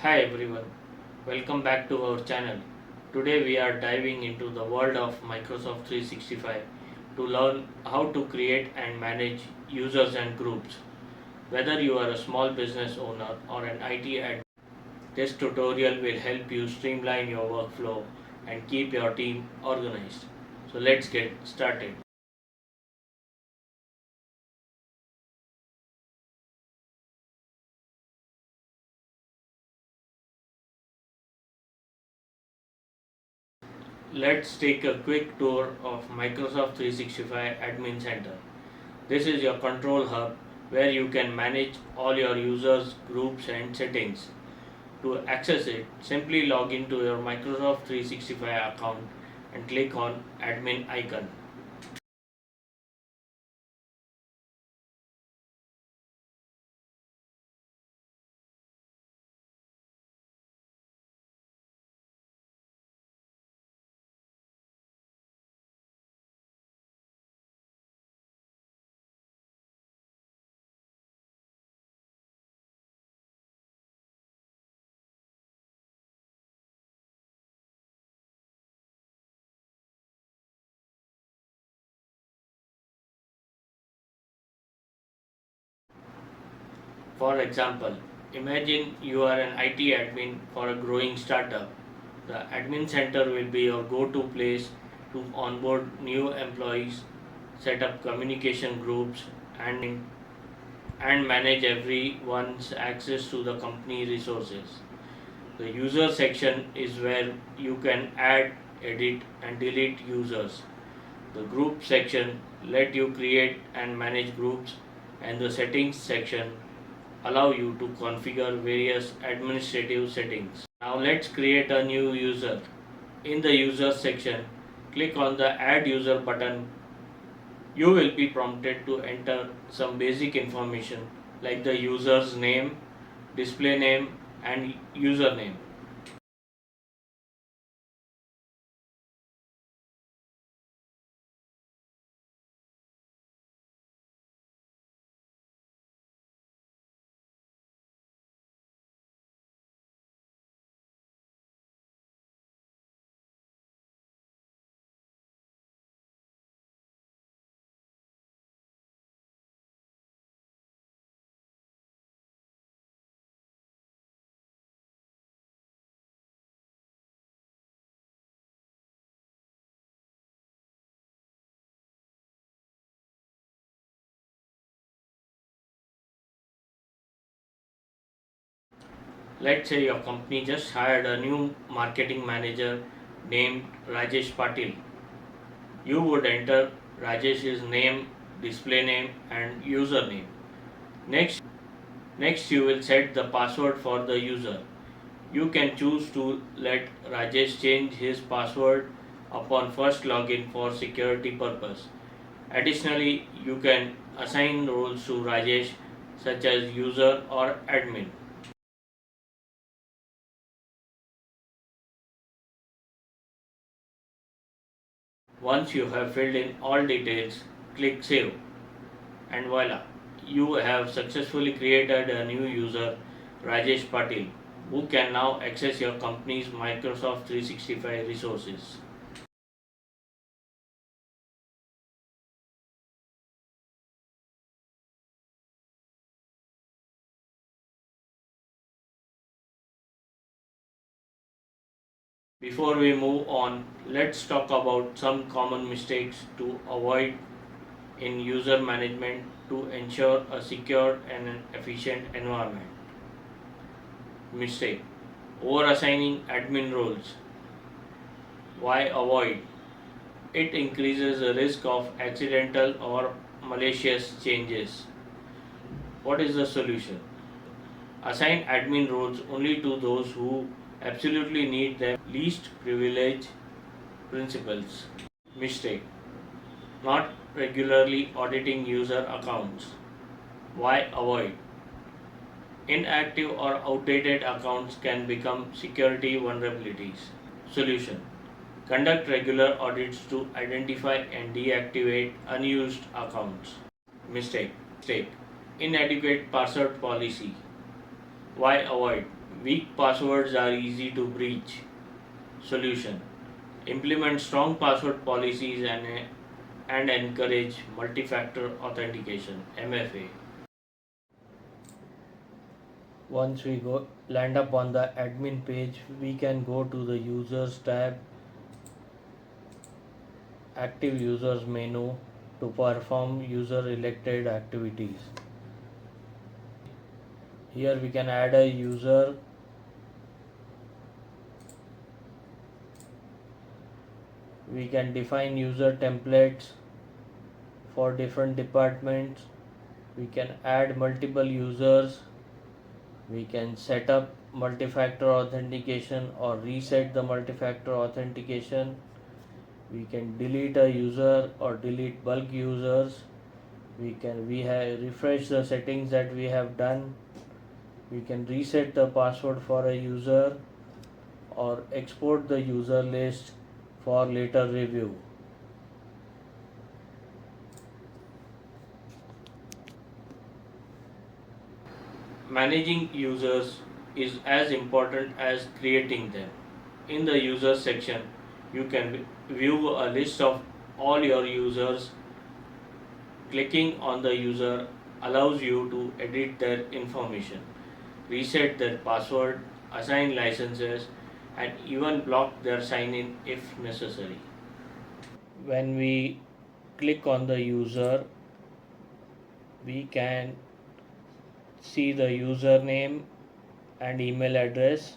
Hi everyone, welcome back to our channel. Today we are diving into the world of Microsoft 365 to learn how to create and manage users and groups. Whether you are a small business owner or an IT admin, this tutorial will help you streamline your workflow and keep your team organized. So let's get started. Let's take a quick tour of Microsoft 365 Admin Center. This is your control hub where you can manage all your users, groups, and settings. To access it, simply log into your Microsoft 365 account and click on Admin icon. For example, imagine you are an IT admin for a growing startup. The Admin Center will be your go-to place to onboard new employees, set up communication groups, and manage everyone's access to the company resources. The user section is where you can add, edit, and delete users. The group section let you create and manage groups, and the settings section allow you to configure various administrative settings. Now let's create a new user. In the user section, click on the add user button. You will be prompted to enter some basic information like the user's name, display name, and username. Let's say your company just hired a new marketing manager named Rajesh Patil. You would enter Rajesh's name, display name, and username. Next you will set the password for the user. You can choose to let Rajesh change his password upon first login for security purpose. Additionally, you can assign roles to Rajesh such as user or admin. Once you have filled in all details, click Save and voila, you have successfully created a new user, Rajesh Patil, who can now access your company's Microsoft 365 resources. Before we move on, let's talk about some common mistakes to avoid in user management to ensure a secure and an efficient environment. Mistake: over assigning admin roles. Why avoid? It increases the risk of accidental or malicious changes. What is the solution? Assign admin roles only to those who absolutely need them. Least privilege principles. Mistake: not regularly auditing user accounts. Why avoid? Inactive or outdated accounts can become security vulnerabilities. Solution: conduct regular audits to identify and deactivate unused accounts. Mistake: inadequate password policy. Why avoid? Weak passwords are easy to breach. Solution: implement strong password policies and encourage multi-factor authentication (MFA). Once we land up on the admin page, we can go to the users tab, active users menu to perform user elected activities. Here we can add a user. We can define user templates for different departments. We can add multiple users. We can set up multi-factor authentication or reset the multi-factor authentication. We can delete a user or delete bulk users. We have refresh the settings that we have done. We can reset the password for a user or export the user list for later review. Managing users is as important as creating them. In the users section, you can view a list of all your users. Clicking on the user allows you to edit their information, reset their password, assign licenses, and even block their sign in if necessary. When we click on the user, we can see the username and email address.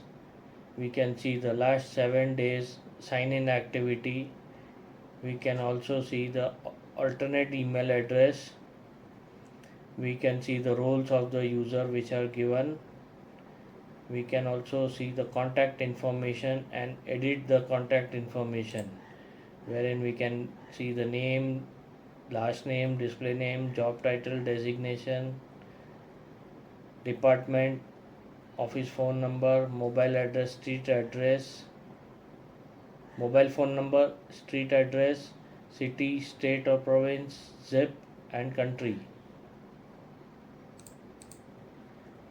We can see the last 7 days sign in activity. We can also see the alternate email address. We can see the roles of the user which are given. We can also see the contact information and edit the contact information, wherein we can see the name, last name, display name, job title, designation, department, office phone number, mobile address, street address, mobile phone number, street address, city, state or province, zip and country.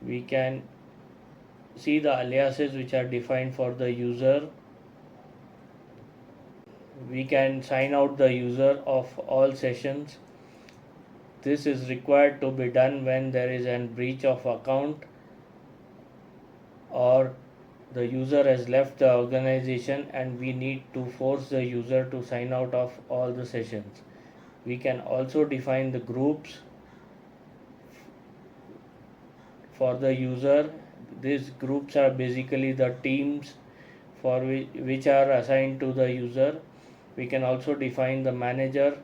We can see the aliases which are defined for the user. We can sign out the user of all sessions. This is required to be done when there is a breach of account or the user has left the organization and we need to force the user to sign out of all the sessions. We can also define the groups for the user. These groups are basically the teams for which are assigned to the user. We can also define the manager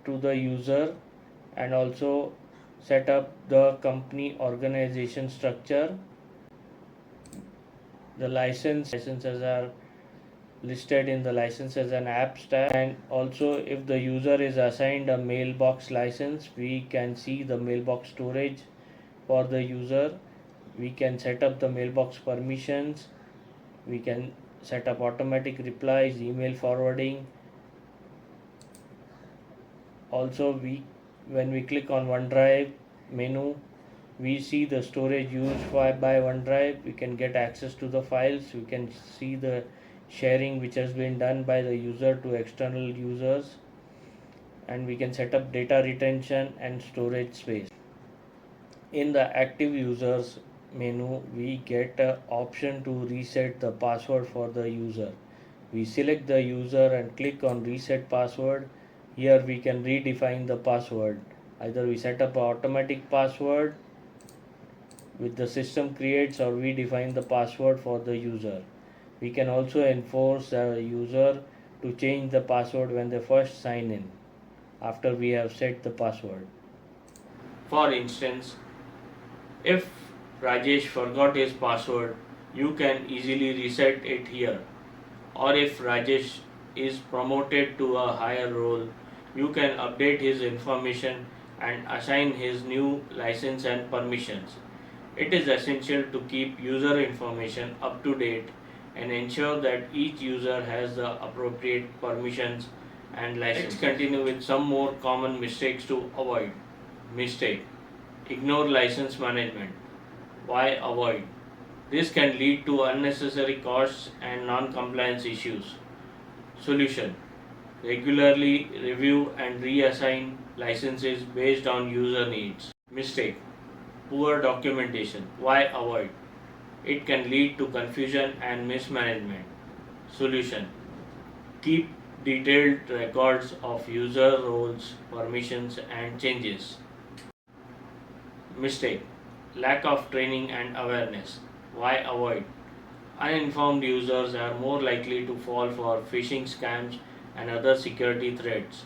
to the user and also set up the company organization structure. The licenses are listed in the licenses and apps tab, and also if the user is assigned a mailbox license, we can see the mailbox storage for the user. We can set up the mailbox permissions. We can set up automatic replies, email forwarding. Also, when we click on OneDrive menu, we see the storage used by OneDrive. We can get access to the files. We can see the sharing which has been done by the user to external users, and we can set up data retention and storage space. In the active users menu, we get an option to reset the password for the user. We select the user and click on reset password. Here we can redefine the password. Either we set up an automatic password which the system creates, or we define the password for the user. We can also enforce the user to change the password when they first sign in after we have set the password. For instance, if Rajesh forgot his password, you can easily reset it here. Or if Rajesh is promoted to a higher role, you can update his information and assign his new license and permissions. It is essential to keep user information up to date and ensure that each user has the appropriate permissions and license. Let's continue with some more common mistakes to avoid. Mistake: ignore license management. Why avoid? This can lead to unnecessary costs and non-compliance issues. Solution: regularly review and reassign licenses based on user needs. Mistake: poor documentation. Why avoid? It can lead to confusion and mismanagement. Solution: keep detailed records of user roles, permissions, and changes. Mistake: lack of training and awareness. Why avoid? Uninformed users are more likely to fall for phishing scams and other security threats.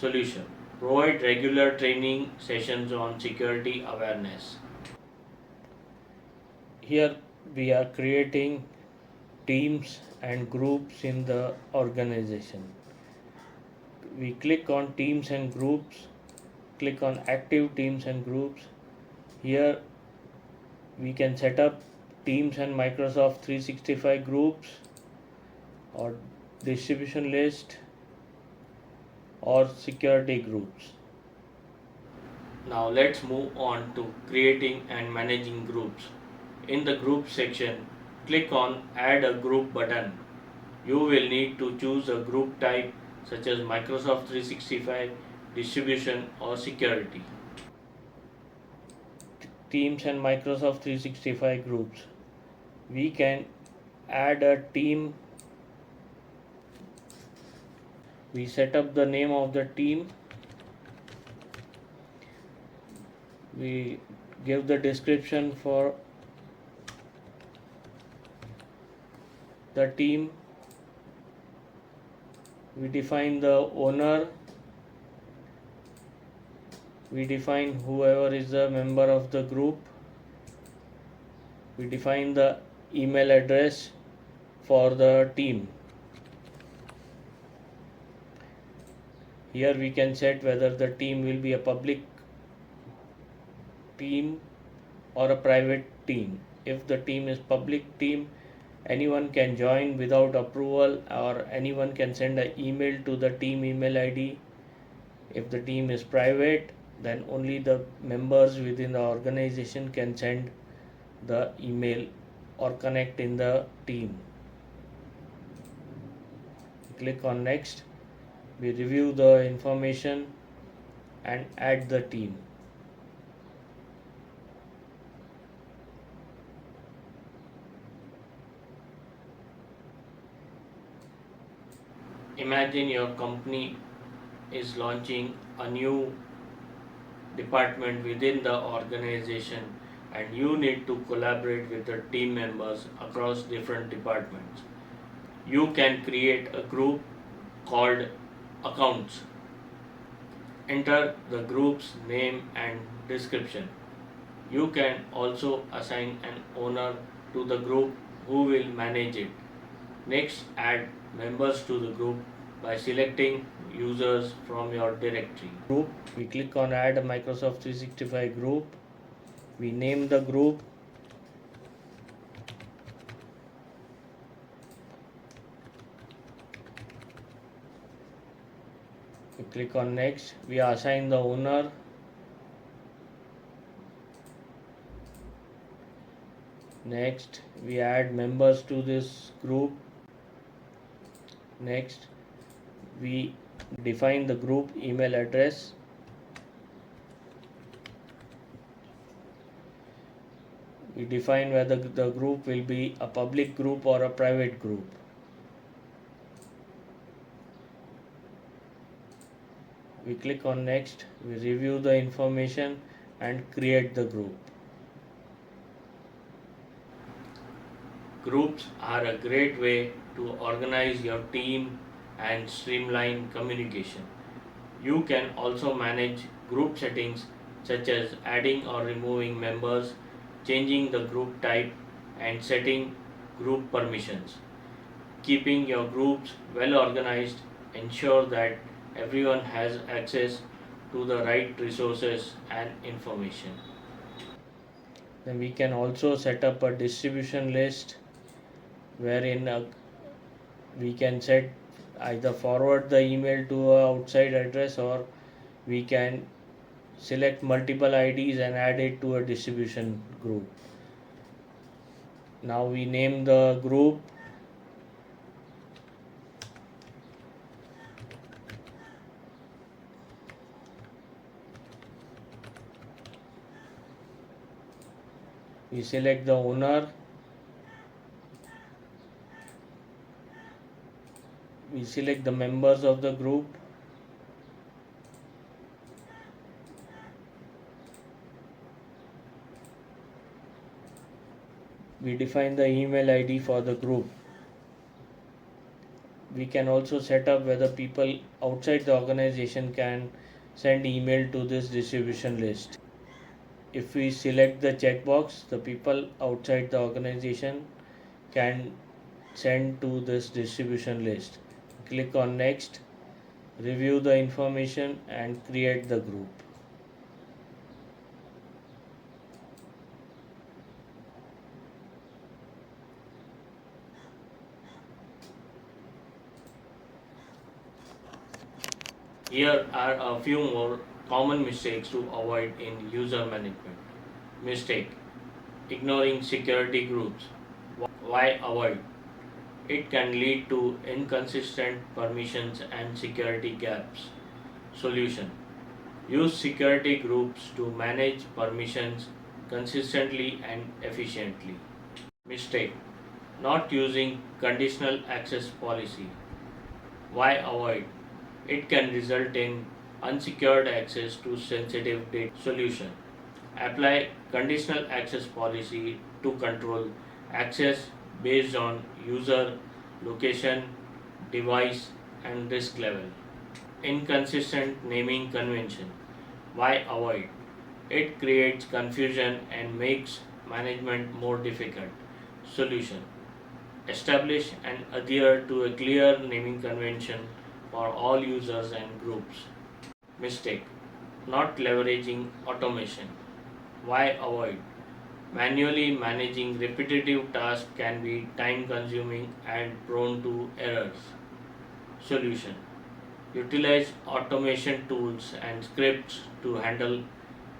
Solution: provide regular training sessions on security awareness. Here we are creating teams and groups in the organization. We click on teams and groups, click on active teams and groups. Here we can set up Teams and Microsoft 365 groups or distribution list or security groups. Now let's move on to creating and managing groups. In the group section, click on Add a Group button. You will need to choose a group type such as Microsoft 365, distribution or security. Teams and Microsoft 365 groups. We can add a team. We set up the name of the team. We give the description for the team. We define the owner. We define whoever is the member of the group. We define the email address for the team. Here we can set whether the team will be a public team or a private team. If the team is public team, anyone can join without approval, or anyone can send an email to the team email ID. If the team is private, then only the members within the organization can send the email or connect in the team. Click on next. We review the information and add the team. Imagine your company is launching a new department within the organization and you need to collaborate with the team members across different departments. You can create a group called accounts. Enter the group's name and description. You can also assign an owner to the group who will manage it. Next, add members to the group by selecting users from your directory. Group, we click on Add a Microsoft 365 group. We name the group. We click on Next. We assign the owner. Next, we add members to this group. Next, we define the group email address. We define whether the group will be a public group or a private group. We click on next. We review the information and create the group. Groups are a great way to organize your team and streamline communication. You can also manage group settings such as adding or removing members, changing the group type, and setting group permissions. Keeping your groups well organized ensure that everyone has access to the right resources and information. Then we can also set up a distribution list wherein we can set either forward the email to a outside address, or we can select multiple IDs and add it to a distribution group. Now we name the group. We select the owner. We select the members of the group. We define the email ID for the group. We can also set up whether people outside the organization can send email to this distribution list. If we select the checkbox, the people outside the organization can send to this distribution list. Click on next, review the information and create the group. Here are a few more common mistakes to avoid in user management. Mistake: ignoring security groups. Why avoid? It can lead to inconsistent permissions and security gaps. Solution: use security groups to manage permissions consistently and efficiently. Mistake: not using conditional access policy. Why avoid? It can result in unsecured access to sensitive data. Solution: apply conditional access policy to control access based on user location, device, and risk level. Inconsistent naming convention. Why avoid? It creates confusion and makes management more difficult. Solution: establish and adhere to a clear naming convention for all users and groups. Mistake: not leveraging automation. Why avoid? Manually managing repetitive tasks can be time consuming and prone to errors. Solution: utilize automation tools and scripts to handle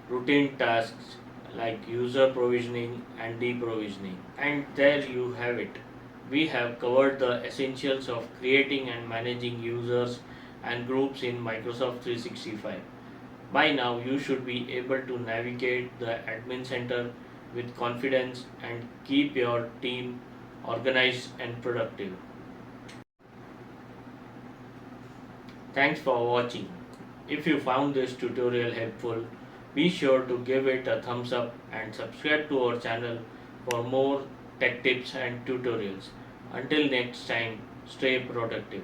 routine tasks like user provisioning and deprovisioning. And there you have it. We have covered the essentials of creating and managing users and groups in Microsoft 365. By now, you should be able to navigate the admin center with confidence and keep your team organized and productive. Thanks for watching. If you found this tutorial helpful, be sure to give it a thumbs up and subscribe to our channel for more tech tips and tutorials. Until next time, stay productive.